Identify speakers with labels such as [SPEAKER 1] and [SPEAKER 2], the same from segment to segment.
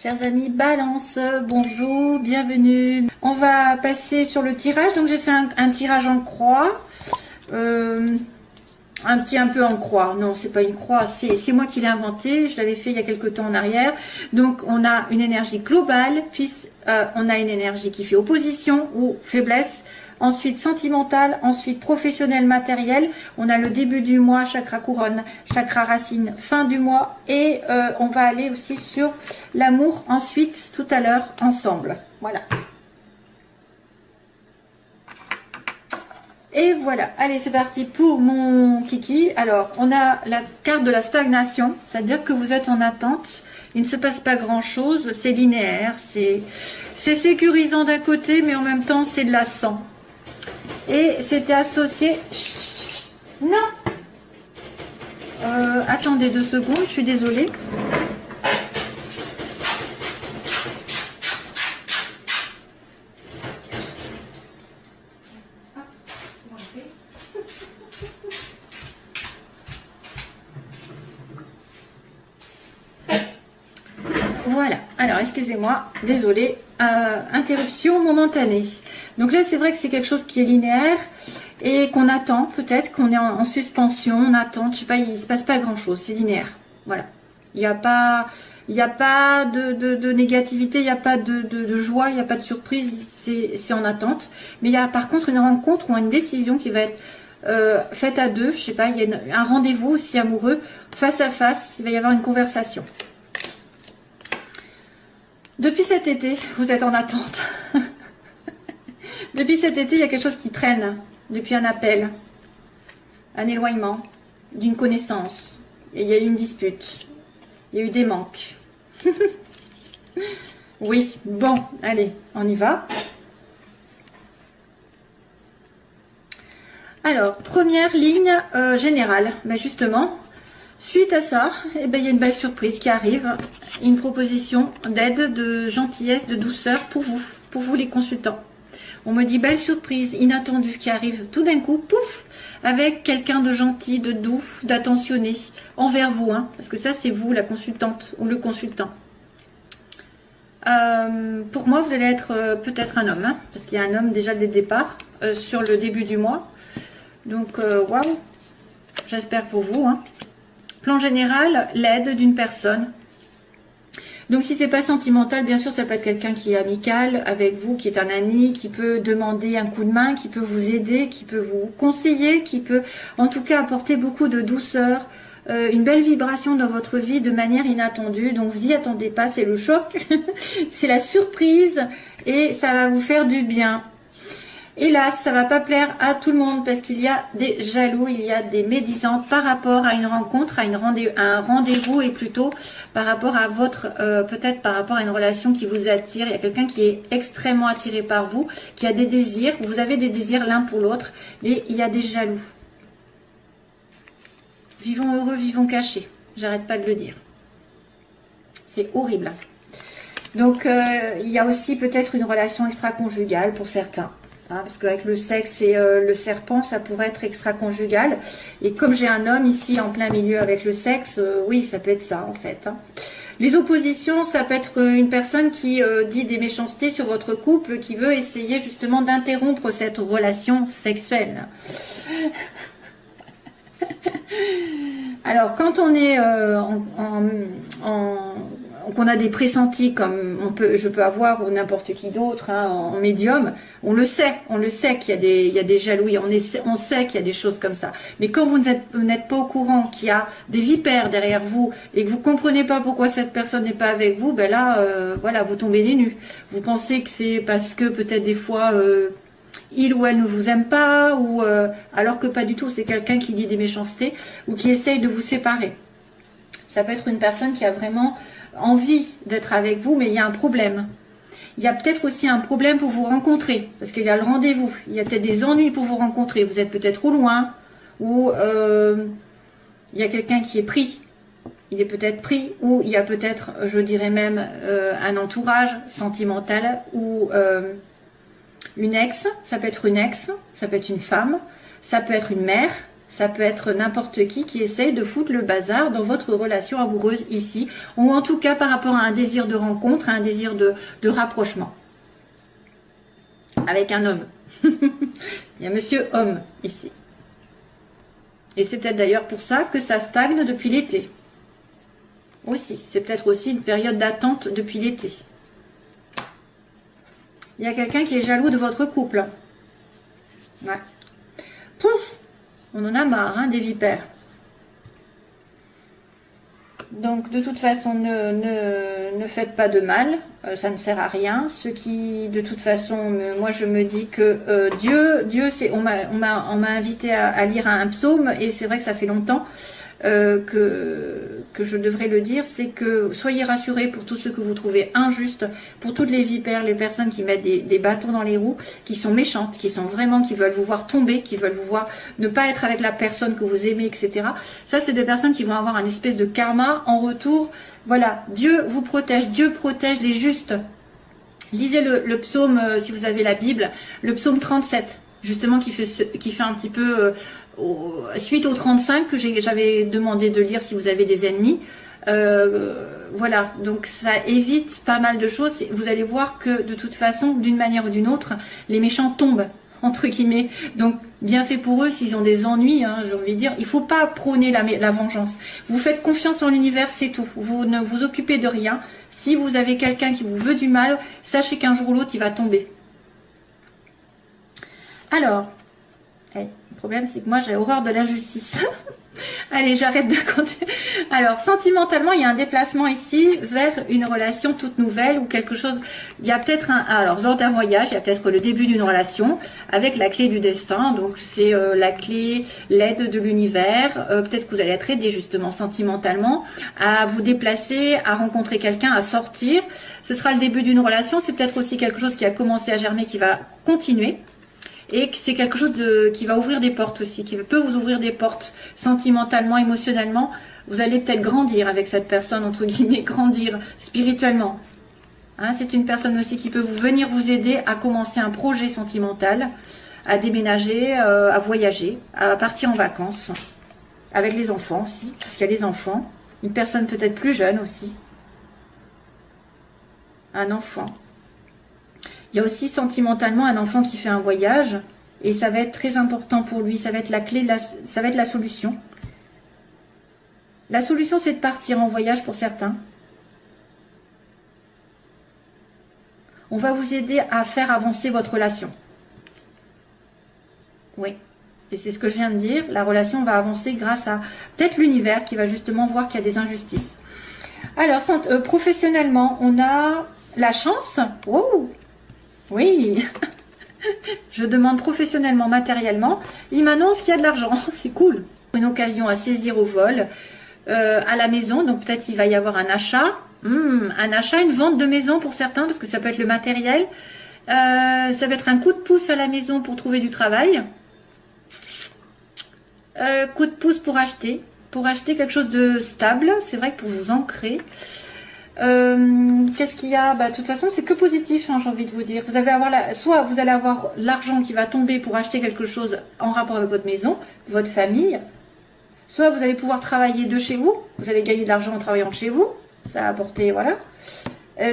[SPEAKER 1] Chers amis Balance, bonjour, bienvenue. On va passer sur le tirage. Donc j'ai fait un tirage en croix, un peu en croix. Non, c'est pas une croix, c'est moi qui l'ai inventé. Je l'avais fait il y a quelques temps en arrière. Donc on a une énergie globale, puis on a une énergie qui fait opposition ou faiblesse. Ensuite sentimentale, ensuite professionnel, matériel. On a le début du mois, chakra couronne, chakra racine, fin du mois. Et on va aller aussi sur l'amour ensuite, tout à l'heure, ensemble. Voilà. Et voilà, allez c'est parti pour mon kiki. Alors, on a la carte de la stagnation, c'est-à-dire que vous êtes en attente. Il ne se passe pas grand-chose, c'est linéaire, c'est sécurisant d'un côté, mais en même temps c'est de la sang. Et c'était associé... Non, attendez 2 secondes, je suis désolée. Voilà, alors excusez-moi, désolée, interruption momentanée. Donc là c'est vrai que c'est quelque chose qui est linéaire et qu'on attend, peut-être qu'on est en suspension, on attend, je sais pas, il se passe pas grand chose, c'est linéaire. Voilà, il n'y a pas de négativité, il n'y a pas de joie, il n'y a pas de surprise, c'est en attente. Mais il y a par contre une rencontre ou une décision qui va être faite à deux, je sais pas, il y a un rendez-vous aussi amoureux, face à face, il va y avoir une conversation. Depuis cet été, vous êtes en attente. Depuis cet été, il y a quelque chose qui traîne. Depuis un appel, un éloignement, d'une connaissance. Et il y a eu une dispute. Il y a eu des manques. Oui, bon, allez, on y va. Alors, première ligne générale. Ben justement, suite à ça, eh ben, il y a une belle surprise qui arrive. Une proposition d'aide, de gentillesse, de douceur pour vous les consultants. On me dit belle surprise, inattendue qui arrive tout d'un coup, pouf, avec quelqu'un de gentil, de doux, d'attentionné envers vous, hein, parce que ça c'est vous la consultante ou le consultant. Pour moi vous allez être peut-être un homme, hein, parce qu'il y a un homme déjà dès le départ, sur le début du mois. Donc waouh, j'espère pour vous. Hein. Plan général, l'aide d'une personne. Donc si c'est pas sentimental, bien sûr ça peut être quelqu'un qui est amical avec vous, qui est un ami, qui peut demander un coup de main, qui peut vous aider, qui peut vous conseiller, qui peut en tout cas apporter beaucoup de douceur, une belle vibration dans votre vie de manière inattendue. Donc vous y attendez pas, c'est le choc, c'est la surprise et ça va vous faire du bien. Hélas, ça va pas plaire à tout le monde parce qu'il y a des jaloux, il y a des médisants par rapport à une rencontre, à un rendez-vous et plutôt par rapport à votre, peut-être par rapport à une relation qui vous attire. Il y a quelqu'un qui est extrêmement attiré par vous, qui a des désirs, vous avez des désirs l'un pour l'autre, mais il y a des jaloux. Vivons heureux, vivons cachés. J'arrête pas de le dire. C'est horrible. Donc, il y a aussi peut-être une relation extra-conjugale pour certains. Hein, parce qu'avec le sexe et le serpent, ça pourrait être extra-conjugal. Et comme j'ai un homme ici en plein milieu avec le sexe, oui, ça peut être ça en fait. Hein. Les oppositions, ça peut être une personne qui dit des méchancetés sur votre couple, qui veut essayer justement d'interrompre cette relation sexuelle. Alors, quand on est qu'on a des pressentis comme je peux avoir ou n'importe qui d'autre hein, en médium, on le sait qu'il y a des jalousies, on sait qu'il y a des choses comme ça. Mais quand vous n'êtes pas au courant qu'il y a des vipères derrière vous et que vous comprenez pas pourquoi cette personne n'est pas avec vous, ben là, voilà, vous tombez des nues. Vous pensez que c'est parce que peut-être des fois il ou elle ne vous aime pas, ou alors que pas du tout, c'est quelqu'un qui dit des méchancetés ou qui essaye de vous séparer. Ça peut être une personne qui a vraiment envie d'être avec vous, mais il y a un problème. Il y a peut-être aussi un problème pour vous rencontrer, parce qu'il y a le rendez-vous. Il y a peut-être des ennuis pour vous rencontrer. Vous êtes peut-être au loin, ou il y a quelqu'un qui est pris. Il est peut-être pris, ou il y a peut-être, je dirais même, un entourage sentimental, ou une ex. Ça peut être une ex, ça peut être une femme, ça peut être une mère, Ça peut être n'importe qui essaye de foutre le bazar dans votre relation amoureuse ici, ou en tout cas par rapport à un désir de rencontre, à un désir de rapprochement. Avec un homme. Il y a monsieur homme ici. Et c'est peut-être d'ailleurs pour ça que ça stagne depuis l'été. Aussi, c'est peut-être aussi une période d'attente depuis l'été. Il y a quelqu'un qui est jaloux de votre couple. Ouais. Pouf, on en a marre, hein, des vipères. Donc, de toute façon, ne faites pas de mal. Ça ne sert à rien. Ce qui, de toute façon, moi, je me dis que Dieu, c'est, on m'a invité à lire un psaume, et c'est vrai que ça fait longtemps que je devrais le dire, c'est que soyez rassurés pour tous ceux que vous trouvez injustes, pour toutes les vipères, les personnes qui mettent des bâtons dans les roues, qui sont méchantes, qui sont vraiment, qui veulent vous voir tomber, qui veulent vous voir ne pas être avec la personne que vous aimez, etc. Ça, c'est des personnes qui vont avoir un espèce de karma en retour. Voilà, Dieu vous protège, Dieu protège les justes. Lisez le psaume, si vous avez la Bible, le psaume 37, justement, qui fait un petit peu... suite au 35 que j'avais demandé de lire si vous avez des ennemis. Voilà, donc ça évite pas mal de choses. Vous allez voir que de toute façon, d'une manière ou d'une autre, les méchants tombent, entre guillemets. Donc bien fait pour eux s'ils ont des ennuis, hein, j'ai envie de dire. Il ne faut pas prôner la vengeance. Vous faites confiance en l'univers, c'est tout. Vous ne vous occupez de rien. Si vous avez quelqu'un qui vous veut du mal, sachez qu'un jour ou l'autre, il va tomber. Alors, le problème, c'est que moi, j'ai horreur de l'injustice. Allez, j'arrête de compter. Alors, sentimentalement, il y a un déplacement ici vers une relation toute nouvelle ou quelque chose. Il y a peut-être alors, lors d'un voyage, il y a peut-être le début d'une relation avec la clé du destin. Donc, c'est la clé, l'aide de l'univers. Peut-être que vous allez être aidé, justement, sentimentalement, à vous déplacer, à rencontrer quelqu'un, à sortir. Ce sera le début d'une relation. C'est peut-être aussi quelque chose qui a commencé à germer, qui va continuer. Et c'est quelque chose qui va ouvrir des portes aussi, qui peut vous ouvrir des portes sentimentalement, émotionnellement. Vous allez peut-être grandir avec cette personne, entre guillemets, grandir spirituellement. Hein, c'est une personne aussi qui peut venir vous aider à commencer un projet sentimental, à déménager, à voyager, à partir en vacances, avec les enfants aussi, parce qu'il y a les enfants. Une personne peut-être plus jeune aussi. Un enfant. Il y a aussi sentimentalement un enfant qui fait un voyage et ça va être très important pour lui. Ça va être la clé, ça va être la solution. La solution, c'est de partir en voyage pour certains. On va vous aider à faire avancer votre relation. Oui, et c'est ce que je viens de dire. La relation va avancer grâce à peut-être l'univers qui va justement voir qu'il y a des injustices. Alors, professionnellement, on a la chance. Wow! Oui, je demande professionnellement, matériellement. Il m'annonce qu'il y a de l'argent, c'est cool. Une occasion à saisir au vol, à la maison, donc peut-être il va y avoir un achat. Un achat, une vente de maison pour certains, parce que ça peut être le matériel. Ça va être un coup de pouce à la maison pour trouver du travail. Coup de pouce pour acheter quelque chose de stable, c'est vrai que pour vous ancrer. Qu'est-ce qu'il y a? De toute façon, c'est que positif, hein, j'ai envie de vous dire. Vous allez avoir soit vous allez avoir l'argent qui va tomber pour acheter quelque chose en rapport avec votre maison, votre famille. Soit vous allez pouvoir travailler de chez vous. Vous allez gagner de l'argent en travaillant de chez vous. Ça va apporter, voilà.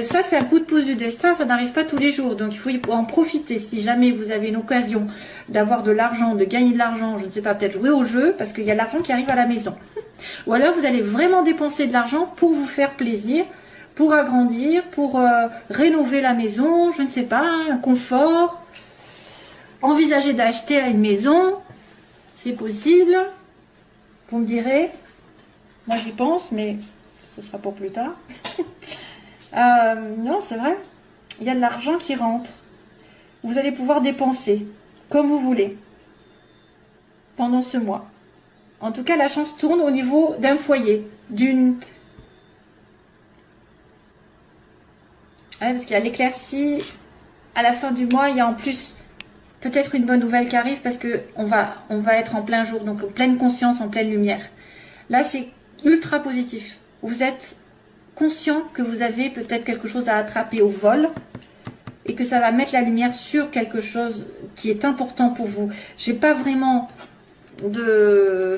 [SPEAKER 1] Ça, c'est un coup de pouce du destin. Ça n'arrive pas tous les jours. Donc, il faut en profiter. Si jamais vous avez une occasion d'avoir de l'argent, de gagner de l'argent, je ne sais pas, peut-être jouer au jeu, parce qu'il y a de l'argent qui arrive à la maison. Ou alors, vous allez vraiment dépenser de l'argent pour vous faire plaisir, pour agrandir, pour rénover la maison, je ne sais pas, un confort. Envisager d'acheter une maison, c'est possible. Vous me direz, moi j'y pense, mais ce sera pour plus tard. Non, c'est vrai, il y a de l'argent qui rentre. Vous allez pouvoir dépenser comme vous voulez pendant ce mois. En tout cas, la chance tourne au niveau d'un foyer, d'une... Ouais, parce qu'il y a l'éclaircie à la fin du mois, il y a en plus peut-être une bonne nouvelle qui arrive parce que on va être en plein jour, donc en pleine conscience, en pleine lumière. Là, c'est ultra positif. Vous êtes conscient que vous avez peut-être quelque chose à attraper au vol et que ça va mettre la lumière sur quelque chose qui est important pour vous. J'ai pas vraiment de...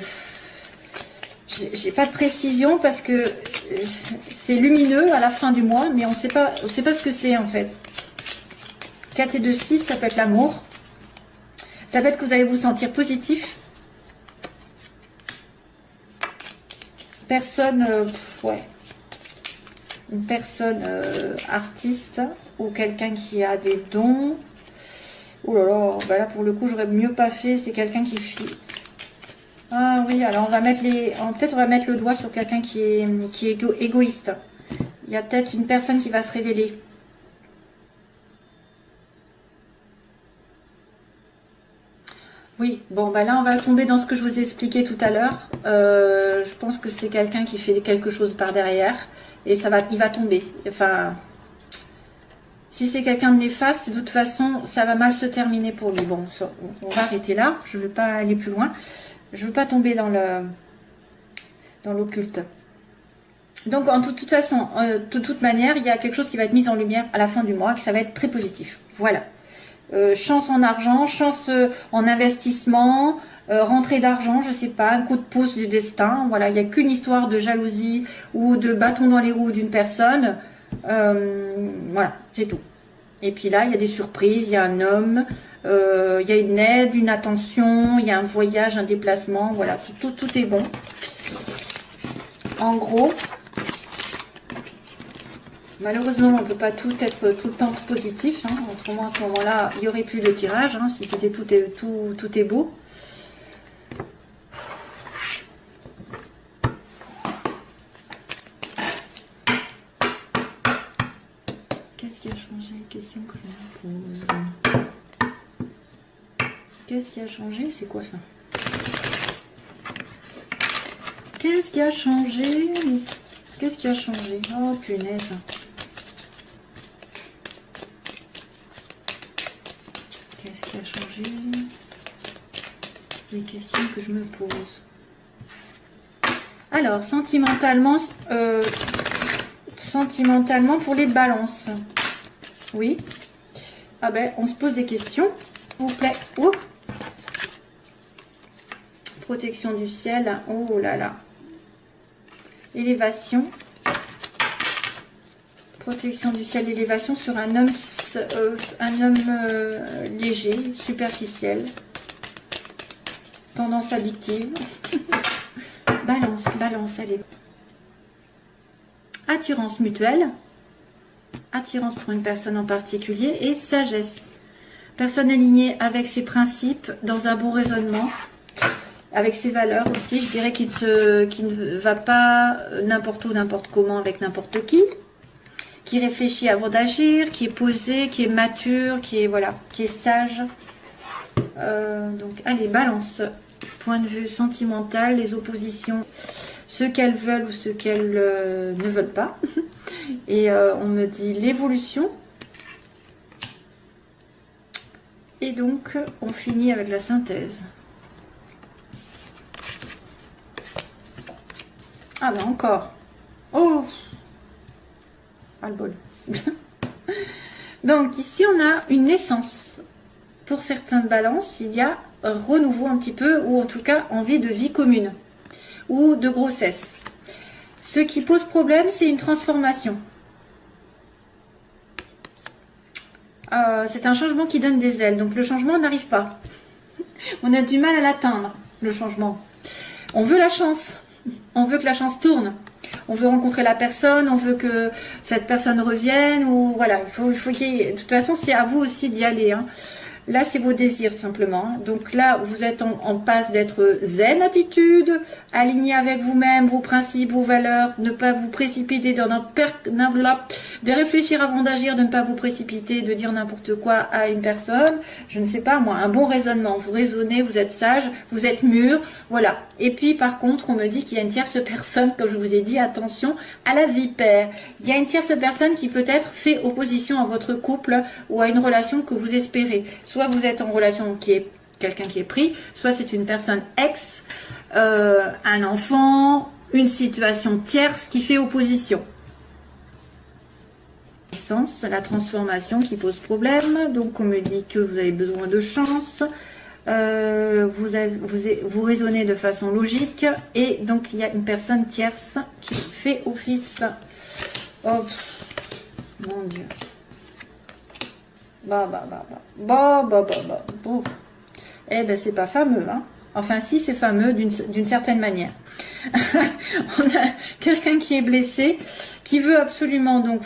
[SPEAKER 1] J'ai pas de précision parce que c'est lumineux à la fin du mois, mais on sait pas ce que c'est en fait. 4 et 2, 6, ça peut être l'amour. Ça peut être que vous allez vous sentir positif. Personne, ouais. Une personne artiste ou quelqu'un qui a des dons. Oh là là, bah là pour le coup j'aurais mieux pas fait, c'est quelqu'un qui fit. Ah oui, alors on va mettre peut-être on va mettre le doigt sur quelqu'un qui est égoïste. Il y a peut-être une personne qui va se révéler. Oui, bon bah là on va tomber dans ce que je vous ai expliqué tout à l'heure. Je pense que c'est quelqu'un qui fait quelque chose par derrière et il va tomber. Enfin, si c'est quelqu'un de néfaste, de toute façon ça va mal se terminer pour lui. Bon, on va arrêter là, je ne veux pas aller plus loin. Je ne veux pas tomber dans l'occulte. Donc en toute façon, de toute manière, il y a quelque chose qui va être mis en lumière à la fin du mois, que ça va être très positif. Voilà. Chance en argent, chance en investissement, rentrée d'argent, je sais pas, un coup de pouce du destin. Voilà, il n'y a qu'une histoire de jalousie ou de bâton dans les roues d'une personne. Voilà, c'est tout. Et puis là, il y a des surprises, il y a un homme, il y a une aide, une attention, il y a un voyage, un déplacement. Voilà, tout est bon. En gros, malheureusement, on ne peut pas tout être tout le temps positif. Hein. Autrement, à ce moment-là, il n'y aurait plus de tirage. Hein, si c'était tout est beau. Qu'est-ce qui a changé? Question que je me pose. Qu'est-ce qui a changé? C'est quoi ça? Qu'est-ce qui a changé? Qu'est-ce qui a changé? Oh punaise. Qu'est-ce qui a changé? Les questions que je me pose. Alors, sentimentalement pour les balances. Oui. Ah ben, on se pose des questions. S'il vous plaît. Oups. Protection du ciel. Oh là là. Élévation. Protection du ciel, élévation sur un homme léger, superficiel. Tendance addictive. Balance, allez. Attirance mutuelle. Attirance pour une personne en particulier. Et sagesse. Personne alignée avec ses principes, dans un bon raisonnement. Avec ses valeurs aussi, je dirais qu'il ne va pas n'importe où, n'importe comment, avec n'importe qui réfléchit avant d'agir, qui est posé, qui est mature, qui est sage. Donc, allez, balance. Point de vue sentimental, les oppositions, ce qu'elles veulent ou ce qu'elles ne veulent pas. Et on me dit l'évolution. Et donc, on finit avec la synthèse. Ah ben encore. Oh, pas le bol. Donc ici on a une naissance. Pour certaines balances, il y a un renouveau un petit peu, ou en tout cas envie de vie commune, ou de grossesse. Ce qui pose problème, c'est une transformation. C'est un changement qui donne des ailes, donc le changement n'arrive pas. On a du mal à l'atteindre, le changement. On veut la chance. On veut que la chance tourne. On veut rencontrer la personne, on veut que cette personne revienne, ou voilà, il faut qu'il y ait... De toute façon, c'est à vous aussi d'y aller. Hein. Là, c'est vos désirs simplement. Donc là, vous êtes en passe d'être zen attitude, aligné avec vous-même, vos principes, vos valeurs, ne pas vous précipiter dans de réfléchir avant d'agir, de ne pas vous précipiter, de dire n'importe quoi à une personne. Je ne sais pas moi, un bon raisonnement. Vous raisonnez, vous êtes sage, vous êtes mûr, voilà. Et puis par contre, on me dit qu'il y a une tierce personne, comme je vous ai dit, attention à la vipère. Il y a une tierce personne qui peut-être fait opposition à votre couple ou à une relation que vous espérez. Soit vous êtes en relation qui est quelqu'un qui est pris, soit c'est une personne ex, un enfant, une situation tierce qui fait opposition. La transformation qui pose problème, donc on me dit que vous avez besoin de chance, Vous raisonnez de façon logique. Et donc, il y a une personne tierce qui fait office. Oh, mon Dieu. Bon. Eh ben, c'est pas fameux, hein. Enfin, si, c'est fameux d'une certaine manière. On a quelqu'un qui est blessé, qui veut absolument donc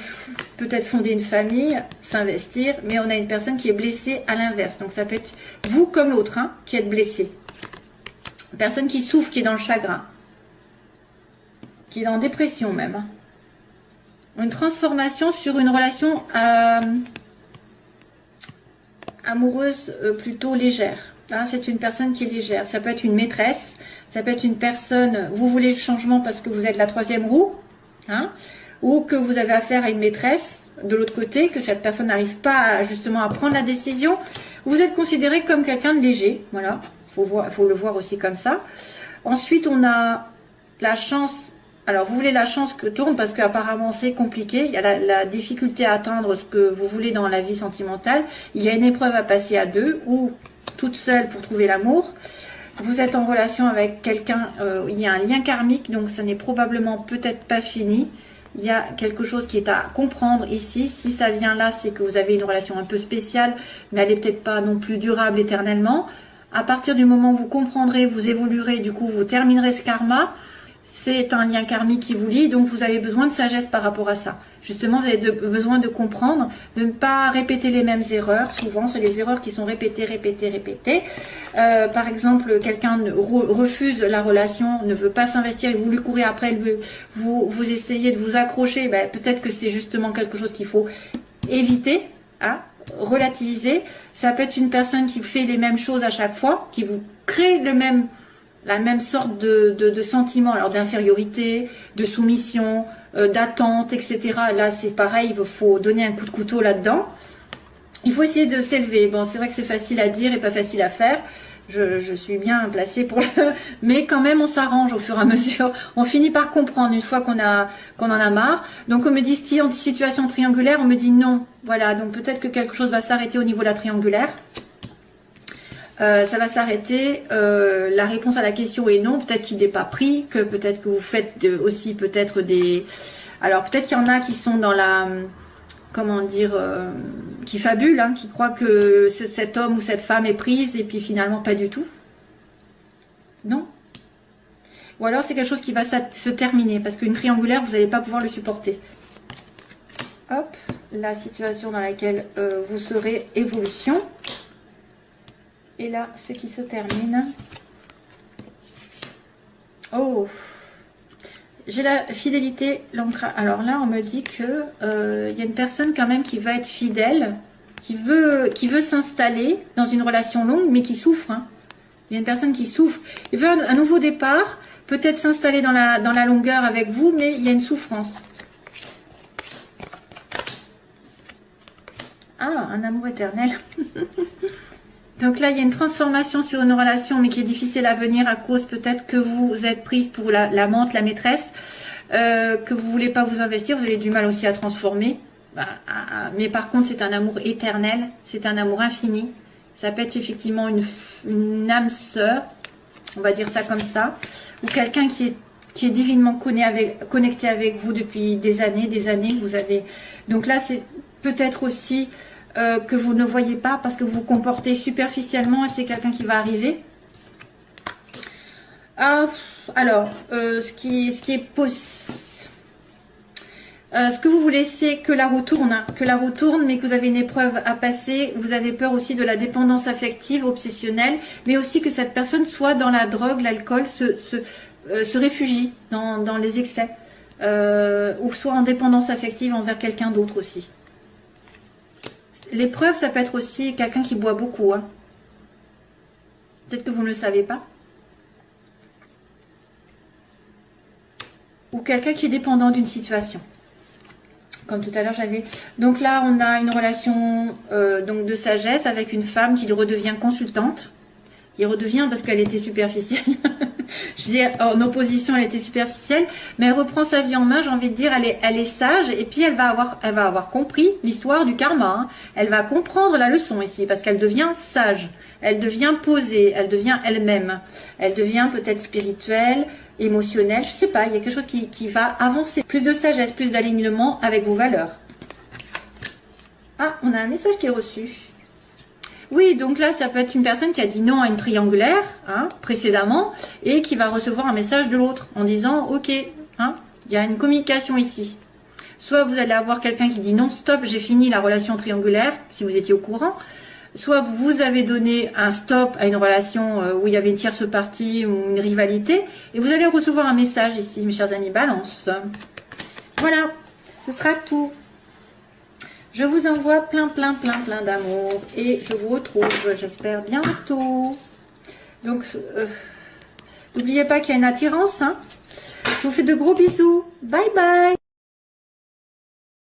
[SPEAKER 1] peut-être fonder une famille, s'investir, mais on a une personne qui est blessée à l'inverse. Donc ça peut être vous comme l'autre, hein, qui êtes blessé. Une personne qui souffre, qui est dans le chagrin, qui est en dépression même. Une transformation sur une relation amoureuse plutôt légère. Hein, c'est une personne qui est légère. Ça peut être une maîtresse, ça peut être une personne, vous voulez le changement parce que vous êtes la troisième roue, hein, ou que vous avez affaire à une maîtresse de l'autre côté, que cette personne n'arrive pas justement à prendre la décision. Vous êtes considéré comme quelqu'un de léger, voilà, faut le voir aussi comme ça. Ensuite, on a la chance. Alors, vous voulez la chance que tourne parce qu'apparemment c'est compliqué. Il y a la difficulté à atteindre ce que vous voulez dans la vie sentimentale. Il y a une épreuve à passer à deux ou toute seule pour trouver l'amour. Vous êtes en relation avec quelqu'un, il y a un lien karmique, donc ça n'est probablement peut-être pas fini. Il y a quelque chose qui est à comprendre ici. Si ça vient là, c'est que vous avez une relation un peu spéciale, mais elle n'est peut-être pas non plus durable éternellement. À partir du moment où vous comprendrez, vous évoluerez, du coup vous terminerez ce karma. C'est un lien karmique qui vous lie, donc vous avez besoin de sagesse par rapport à ça. Justement, vous avez besoin de comprendre, de ne pas répéter les mêmes erreurs. Souvent, c'est les erreurs qui sont répétées. Par exemple, quelqu'un refuse la relation, ne veut pas s'investir et vous lui courez après, vous essayez de vous accrocher. Ben, peut-être que c'est justement quelque chose qu'il faut éviter, hein, relativiser. Ça peut être une personne qui fait les mêmes choses à chaque fois, qui vous crée la même sorte de sentiment, alors d'infériorité, de soumission, d'attente, etc. Là, c'est pareil, il faut donner un coup de couteau là-dedans. Il faut essayer de s'élever. Bon, c'est vrai que c'est facile à dire et pas facile à faire. Je suis bien placée pour le... Mais quand même, on s'arrange au fur et à mesure. On finit par comprendre une fois qu'on en a marre. Donc, on me dit, si en situation triangulaire, on me dit non. Voilà, donc peut-être que quelque chose va s'arrêter au niveau de la triangulaire. Ça va s'arrêter. La réponse à la question est non. Peut-être qu'il n'est pas pris, que peut-être que vous faites aussi peut-être des... Alors peut-être qu'il y en a qui sont dans la... Comment dire, qui fabulent, hein, qui croient que cet homme ou cette femme est prise et puis finalement pas du tout. Non. Ou alors c'est quelque chose qui va se terminer parce qu'une triangulaire, vous n'allez pas pouvoir le supporter. Hop, la situation dans laquelle vous serez, évolution. Et là, ce qui se termine. Oh, j'ai la fidélité, l'ancrage. Alors là, on me dit que y a une personne quand même qui va être fidèle, qui veut s'installer dans une relation longue, mais qui souffre. Hein. Il y a une personne qui souffre. Il veut un nouveau départ, peut-être s'installer dans la longueur avec vous, mais il y a une souffrance. Ah, un amour éternel. Donc là, il y a une transformation sur une relation, mais qui est difficile à venir à cause peut-être que vous êtes prise pour l'amante, la maîtresse, que vous ne voulez pas vous investir, vous avez du mal aussi à transformer. Mais par contre, c'est un amour éternel, c'est un amour infini. Ça peut être effectivement une âme sœur, on va dire ça comme ça, ou quelqu'un qui est divinement connecté avec vous depuis des années. Vous avez... Donc là, c'est peut-être aussi... que vous ne voyez pas parce que vous vous comportez superficiellement et c'est quelqu'un qui va arriver. Alors, ce que vous voulez, c'est que la roue tourne, hein, mais que vous avez une épreuve à passer. Vous avez peur aussi de la dépendance affective, obsessionnelle, mais aussi que cette personne soit dans la drogue, l'alcool, se réfugie dans les excès, ou soit en dépendance affective envers quelqu'un d'autre aussi. L'épreuve, ça peut être aussi quelqu'un qui boit beaucoup. Hein. Peut-être que vous ne le savez pas. Ou quelqu'un qui est dépendant d'une situation. Comme tout à l'heure, j'avais... Donc là, on a une relation donc de sagesse avec une femme qui redevient consultante. Il redevient parce qu'elle était superficielle. Je dis en opposition, elle était superficielle, mais elle reprend sa vie en main, j'ai envie de dire, elle est sage, et puis elle va avoir compris l'histoire du karma. Hein. Elle va comprendre la leçon ici, parce qu'elle devient sage. Elle devient posée, elle devient elle-même. Elle devient peut-être spirituelle, émotionnelle, je sais pas, il y a quelque chose qui va avancer. Plus de sagesse, plus d'alignement avec vos valeurs. Ah, on a un message qui est reçu. Oui, donc là, ça peut être une personne qui a dit non à une triangulaire, hein, précédemment, et qui va recevoir un message de l'autre en disant, ok, hein, il y a une communication ici. Soit vous allez avoir quelqu'un qui dit non, stop, j'ai fini la relation triangulaire, si vous étiez au courant. Soit vous avez donné un stop à une relation où il y avait une tierce partie ou une rivalité, et vous allez recevoir un message ici, mes chers amis Balance. Voilà, ce sera tout. Je vous envoie plein d'amour et je vous retrouve, j'espère, bientôt. Donc, n'oubliez pas qu'il y a une attirance. Hein. Je vous fais de gros bisous. Bye bye.